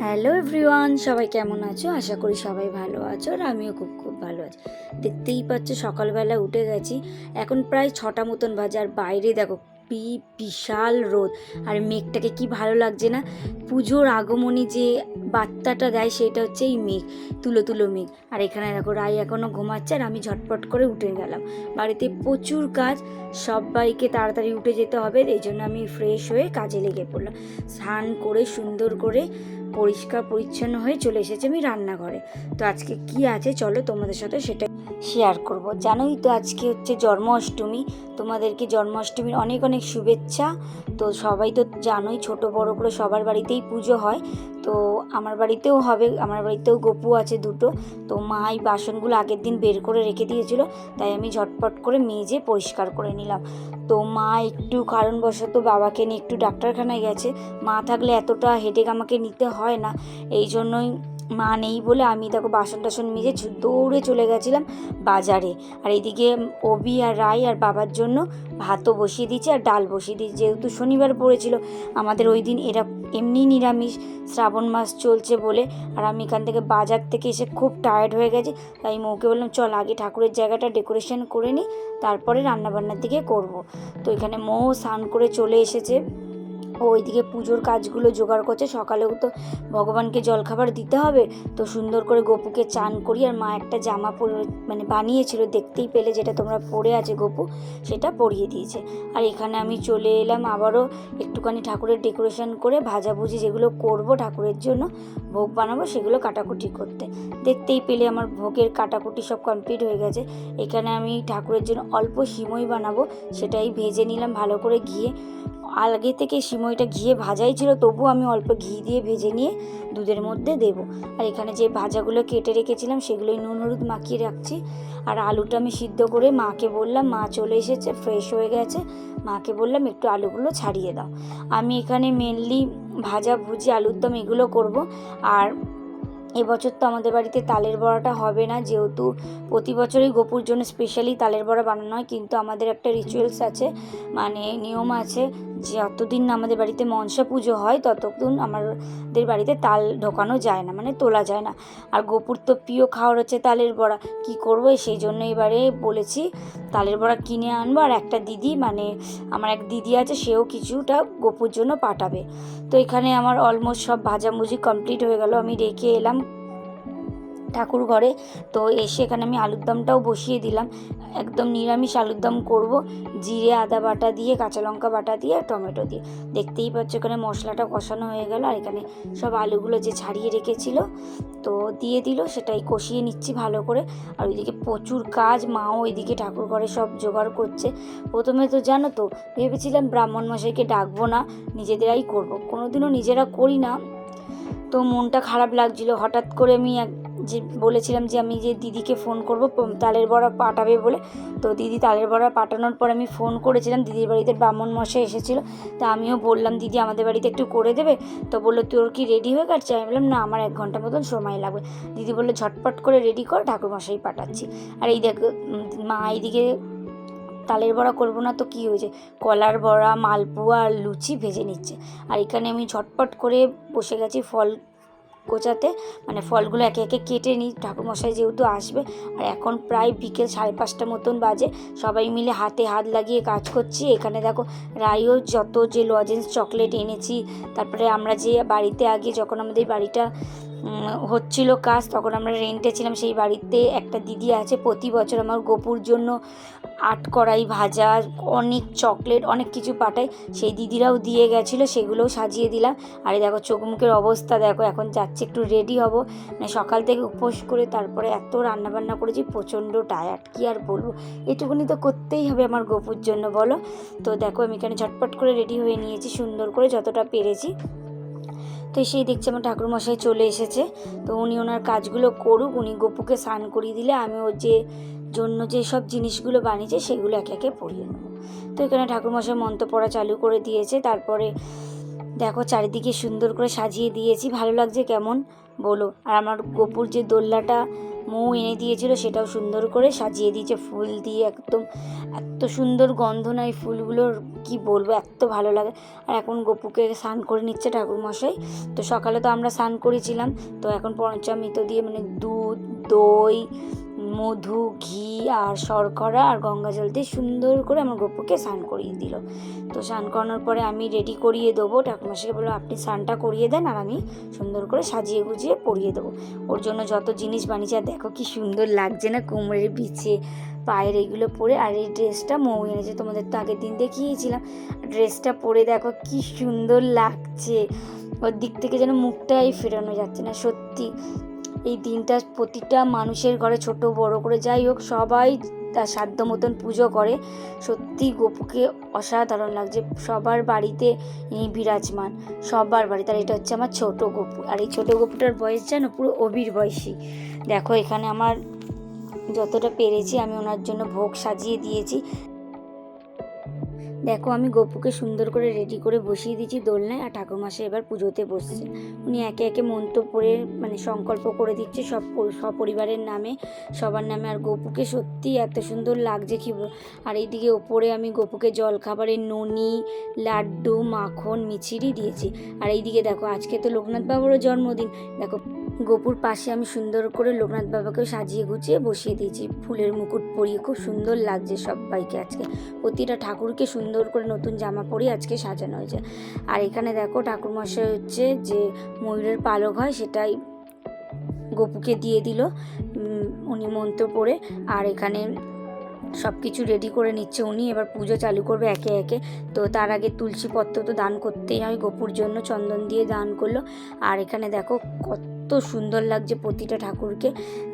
Hello everyone, সবাই কেমন আছো? আশা করি সবাই ভালো আছো, আর আমিও খুব খুব ভালো আছি। দেখতেই পাচ্ছ সকালবেলা উঠে গেছি, এখন প্রায় 6টা মতন বাজে, আর বাইরে দেখো বিশাল রোদ, আর মেঘটাকে কি ভালো লাগছে না। পুজোর আগমনী যে বার্তাটা দেয় সেটা হচ্ছে এই মেঘ, তুলো তুলো মেঘ। আর এখানে দেখো রাই এখনও ঘুমাচ্ছে, আর আমি ঝটপট করে উঠে গেলাম। বাড়িতে প্রচুর কাজ, সবাইকে তাড়াতাড়ি উঠে যেতে হবে, এই জন্য আমি ফ্রেশ হয়ে কাজে লেগে পড়লাম। স্নান করে সুন্দর করে পরিষ্কার পরিচ্ছন্ন হয়ে চলে এসেছি আমি রান্নাঘরে। তো আজকে কি আছে চলো তোমাদের সাথে সেটা শেয়ার করব। জানোই তো আজকে হচ্ছে জন্মাষ্টমী, তোমাদেরকে জন্মাষ্টমীর অনেক অনেক শুভেচ্ছা। তো সবাই তো জানোই, ছোট বড় করে সবার বাড়িতেই পুজো হয়, তো আমার বাড়িতেও হবে। আমার বাড়িতেও গপু আছে দুটো, তো মা এই বাসনগুলো আগের দিন বের করে রেখে দিয়েছিল, তাই আমি ঝটপট করে মেজে পরিষ্কার করে নিলাম। তো মা একটু কারণবশত বাবাকে নিয়ে একটু ডাক্তারখানায় গেছে। মা থাকলে এতটা হেডেক আমাকে নিতে হয় না, এই জন্যই মা নেই বলে আমি দেখো বাসন টাসন মেজে দৌড়ে চলে গেছিলাম বাজারে। আর এইদিকে অবি আর রাই আর বাবার জন্য ভাতও বসিয়ে দিয়েছি আর ডাল বসিয়ে দিয়েছি, যেহেতু শনিবার পড়েছিল আমাদের ওই দিন। এরা এমনি নিরামিষ, শ্রাবণ মাস চলছে বলে। আর আমি এখান থেকে বাজার থেকে এসে খুব টায়ার্ড হয়ে গেছি, তাই মৌকে বললাম চল আগে ঠাকুরের জায়গাটা ডেকোরেশন করে নিই, তারপরে রান্নাবান্নার দিকে করব। তো এখানে মৌ স্নান করে চলে এসেছে, ওইদিকে পুজোর কাজগুলো জোগাড় করছে। সকালেও তো ভগবানকে জলখাবার দিতে হবে, তো সুন্দর করে গপুকে চান করি। আর মা একটা জামা পরে বানিয়েছিল, দেখতেই পেলে, যেটা তোমরা পরে আছে গপু, সেটা পরিয়ে দিয়েছে। আর এখানে আমি চলে এলাম আবারও একটুখানি ঠাকুরের ডেকোরেশন করে ভাজাভুজি যেগুলো করব ঠাকুরের জন্য ভোগ বানাবো সেগুলো কাটাকুটি করতে। দেখতেই পেলে আমার ভোগের কাটাকুটি সব কমপ্লিট হয়ে গেছে। এখানে আমি ঠাকুরের জন্য অল্প সিমই বানাবো, সেটাই ভেজে নিলাম ভালো করে ঘিয়ে। আগে থেকে সিমইটা ঘিয়ে ভাজাই ছিল, তবুও আমি অল্প ঘি দিয়ে ভেজে নিয়ে দুধের মধ্যে দেব। আর এখানে যে ভাজাগুলো কেটে রেখেছিলাম সেগুলোই নুন হলুদ মাখিয়ে রাখছি। আর আলুটা আমি সিদ্ধ করে মাকে বললাম, মা চলে এসেছে, ফ্রেশ হয়ে গেছে, মাকে বললাম একটু আলুগুলো ছাড়িয়ে দাও। আমি এখানে মেনলি ভাজা ভুজি আলুর দম এগুলো করব। আর এবছর তো আমাদের বাড়িতে তালের বড়াটা হবে না, যেহেতু প্রতি বছরই গোপুর জন্য স্পেশালি তালের বড়া বানানো হয়, কিন্তু আমাদের একটা রিচুয়ালস আছে, মানে নিয়ম আছে, যে যতদিন না আমাদের বাড়িতে মনসা পুজো হয় ততক্ষণ আমাদের বাড়িতে তাল ঢোকানো যায় না, মানে তোলা যায় না। আর গোপুর তো প্রিয় খাওয়ার হচ্ছে তালের বড়া, কি করবো, সেই জন্য এবারে বলেছি তালের বড়া কিনে আনবো। আর একটা দিদি, মানে আমার এক দিদি আছে, সেও কিছুটা গোপুর জন্য পাঠাবে। তো এখানে আমার অলমোস্ট সব ভাজাভুজি কমপ্লিট হয়ে গেল, আমি রেখে এলাম ঠাকুর ঘরে। তো এসে এখানে আমি আলুর দমটাও বসিয়ে দিলাম, একদম নিরামিষ আলুর দম করবো, জিরে আদা বাটা দিয়ে, কাঁচা লঙ্কা বাটা দিয়ে, টমেটো দিয়ে। দেখতেই পাচ্ছ এখানে মশলাটা কষানো হয়ে গেল, আর এখানে সব আলুগুলো যে ছাড়িয়ে রেখেছিল তো দিয়ে দিল, সেটাই কষিয়ে নিচ্ছি ভালো করে। আর ওইদিকে প্রচুর কাজ, মাও ওইদিকে ঠাকুর ঘরে সব জোগাড় করছে। প্রথমে তো জানো তো ভেবেছিলাম ব্রাহ্মণ মশাইকে ডাকবো না, নিজেদেরাই করব, কোনোদিনও নিজেরা করি না, তো মনটা খারাপ লাগছিল। হঠাৎ করে আমি যে বলেছিলাম যে আমি যে দিদিকে ফোন করব তালের বড়া পাঠাবে বলে, তো দিদি তালের বড়া পাঠানোর পর আমি ফোন করেছিলাম, দিদির বাড়িতে ব্রাহ্মণ মশাই এসেছিলো, তা আমিও বললাম দিদি আমাদের বাড়িতে একটু করে দেবে। তো বললো তোর কি রেডি হয়ে গেছে? আমি বললাম না, আমার 1 ঘন্টা মতন সময় লাগবে। দিদি বললো ঝটপট করে রেডি কর, ঠাকুরমশাই পাঠাচ্ছি। আর এই দেখো মা এইদিকে তালের বড়া করবো না তো কী হয়েছে, কলার বড়া, মালপোয়া আর লুচি ভেজে নিচ্ছে। আর এখানে আমি ঝটপট করে বসে গেছি ফল গোছাতে, মানে ফলগুলো একে একে কেটে নিই, ঠাকুরমশাই যেহেতু আসবে। আর এখন প্রায় বিকেল 5:30 মতন বাজে, সবাই মিলে হাতে হাত লাগিয়ে কাজ করছি। এখানে দেখো রাইও যত যে লজেন্স চকলেট এনেছি, তারপরে আমরা যে বাড়িতে আগে যখন আমাদের বাড়িটা হচ্ছিল কাজ, তখন আমরা রেন্টে ছিলাম, সেই বাড়িতে একটা দিদি আছে, প্রতি বছর আমার গোপুর জন্য 8 কড়াই ভাজা, অনেক চকলেট, অনেক কিছু পাঠায়, সেই দিদিরাও দিয়ে গেছিলো, সেগুলোও সাজিয়ে দিলাম। আর দেখো চোখ মুখের অবস্থা দেখো, এখন যাচ্ছে একটু রেডি হব, মানে সকাল থেকে উপোস করে তারপরে এত রান্নাবান্না করেছি, প্রচণ্ড টায়ার্ড, কী আর বলবো, এটুকুনি তো করতেই হবে আমার গোপুর জন্য, বলো। তো দেখো আমি এখানে ঝটপট করে রেডি হয়ে নিয়েছি সুন্দর করে যতটা পেরেছি। তো সেই দেখছি আমার ঠাকুরমশাই চলে এসেছে, তো উনি ওনার কাজগুলো করুক, উনি গপুকে স্নান করিয়ে দিলে আমি ওর যে জন্য যে সব জিনিসগুলো বানিয়েছে সেগুলো একে একে পরিয়ে নেব। তো এখানে ঠাকুরমশাই মন্ত্র পড়া চালু করে দিয়েছে, তারপরে দেখো চারিদিকে সুন্দর করে সাজিয়ে দিয়েছি, ভালো লাগছে কেমন বলো। আর আমার গোপুর যে দোলনাটা মৌ এনে দিয়েছিল সেটাও সুন্দর করে সাজিয়ে দিয়েছে ফুল দিয়ে, একদম এত সুন্দর গন্ধ না এই ফুলগুলোর, কি বলবো, এত ভালো লাগে। আর এখন গোপুকে স্নান করে নিচ্ছে ঠাকুরমশাই। তো সকালে তো আমরা স্নান করেছিলাম, তো এখন পঞ্চামৃত দিয়ে মানে দুধ, দই, মধু, ঘি আর শর্করা আর গঙ্গা জল দিয়ে সুন্দর করে আমার গপুকে স্নান করিয়ে দিল। তো স্নান করানোর পরে আমি রেডি করিয়ে দেবো, ঠাকুরমশাইকে বললো আপনি স্নানটা করিয়ে দেন আর আমি সুন্দর করে সাজিয়ে গুজিয়ে পরিয়ে দেবো। ওর জন্য যত জিনিস বানিয়েছে, আর দেখো কি সুন্দর লাগছে না, কোমরের বিছে পায়ের এইগুলো পরে। আর এই ড্রেসটা মৌ এনেছে, তোমাদের তো আগের দিন দেখিয়েছিলাম। ড্রেসটা পরে দেখো কি সুন্দর লাগছে, ওর দিক থেকে যেন মুখটাই ফেরানো যাচ্ছে না। সত্যি এই দিনটা প্রতিটা মানুষের ঘরে, ছোট বড় করে যাই হোক, সবাই তার সাধ্য মতন পুজো করে। সত্যি গপুকে অসাধারণ লাগছে, সবার বাড়িতে বিরাজমান, সবার বাড়িতে। আর এটা হচ্ছে আমার ছোট গপু, আর এই ছোট গপুটার বয়স যেন পুরো অবির বয়সী। দেখো এখানে আমার যতটা পেরেছি আমি ওনার জন্য ভোগ সাজিয়ে দিয়েছি। দেখো আমি গপুকে সুন্দর করে রেডি করে বসিয়ে দিয়েছি দোলনায়, আর ঠাকুরমশাই এবার পুজোতে বসছে। উনি একে একে মন্ত্র পড়ে মানে সংকল্প করে দিচ্ছে সপরিবারের নামে, সবার নামে। আর গপুকে সত্যি এত সুন্দর লাগছে কি। আর এইদিকে ওপরে আমি গপুকে জলখাবারের ননি, লাড্ডু, মাখন, মিছিরি দিয়েছি। আর এইদিকে দেখো আজকে তো লোকনাথ বাবারও জন্মদিন, দেখো গপুর পাশে আমি সুন্দর করে লোকনাথ বাবাকেও সাজিয়ে গুছিয়ে বসিয়ে দিয়েছি, ফুলের মুকুট পরিয়ে। খুব সুন্দর লাগছে সবাইকে আজকে, প্রতিটা ঠাকুরকে সুন্দর করে নতুন জামা পরিয়ে আজকে সাজানো হয়েছে। আর এখানে দেখো ঠাকুরমশাই হচ্ছে যে ময়ূরের পালক হয় সেটাই গপুকে দিয়ে দিল উনি মন্ত্র পড়ে। আর এখানে সব কিছু রেডি করে নিচ্ছে উনি, এবার পুজো চালু করবে একে একে। তো তার আগে তুলসী পত্র তো দান করতেই হয়, গপুর জন্য চন্দন দিয়ে দান করলো। আর এখানে দেখো কত সুন্দর লাগছে প্রতিটা ঠাকুরকে।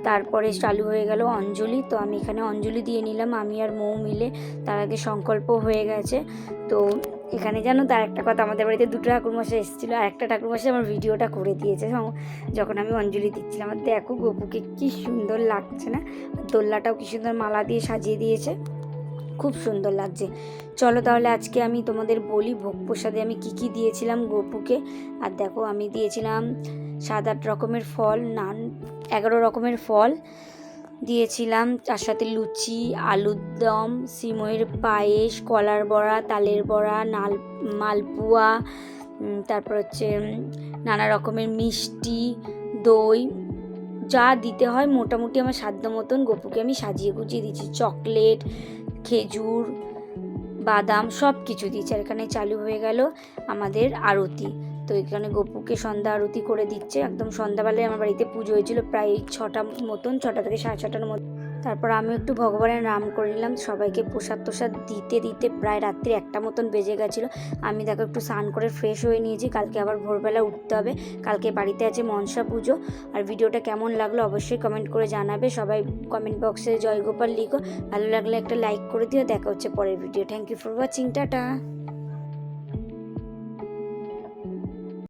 তারপরে চালু হয়ে গেল অঞ্জলি, তো আমি এখানে অঞ্জলি দিয়ে নিলাম আমি আর মৌ মিলে। তার আগে সংকল্প হয়ে গেছে। তো এখানে জানো তার একটা কথা, আমাদের বাড়িতে দুটো ঠাকুরমশাই এসেছিলো, আর একটা ঠাকুরমশাই আমার ভিডিওটা করে দিয়েছে যখন আমি অঞ্জলি দিচ্ছিলাম। আর দেখো গপুকে কি সুন্দর লাগছে না, দোলনাটাও কি সুন্দর মালা দিয়ে সাজিয়ে দিয়েছে, খুব সুন্দর লাগছে। চলো তাহলে আজকে আমি তোমাদের বলি ভোগ প্রসাদে আমি কি কি দিয়েছিলাম গপুকে। আর দেখো আমি দিয়েছিলাম 7-8 রকমের ফল, নান 11 রকমের ফল দিয়েছিলাম, তার সাথে লুচি, আলুর দম, সিমইয়ের পায়েস, কলার বড়া, তালের বড়া, মালপুয়া, তারপর হচ্ছে নানা রকমের মিষ্টি, দই, যা দিতে হয় মোটামুটি আমার সাধ্য মতন গপুকে আমি সাজিয়ে গুজিয়ে দিচ্ছি। চকলেট, খেজুর, বাদাম সব কিছু দিচ্ছি। আর এখানে চালু হয়ে গেল আমাদের আরতি। তো এখানে গপুকে সন্ধ্যা আরতি করে দিচ্ছে, একদম সন্ধ্যাবেলায় আমার বাড়িতে পুজো হয়েছিল প্রায় 6টা মতন, 6টা থেকে 6:30টার মতো। তারপর আমি একটু ভগবানের নাম করে নিলাম, সবাইকে প্রসাদ দিতে দিতে প্রায় রাত্রি 1টা মতন বেজে গেছিলো। আমি দেখো একটু স্নান করে ফ্রেশ হয়ে নিয়েছি, কালকে আবার ভোরবেলা উঠতে হবে, কালকে বাড়িতে আছে মনসা পুজো। আর ভিডিওটা কেমন লাগলো অবশ্যই কমেন্ট করে জানাবে, সবাই কমেন্ট বক্সে জয় গোপাল লিখো, ভালো লাগলে একটা লাইক করে দিও। দেখা হচ্ছে পরের video. Thank you for watching, tata.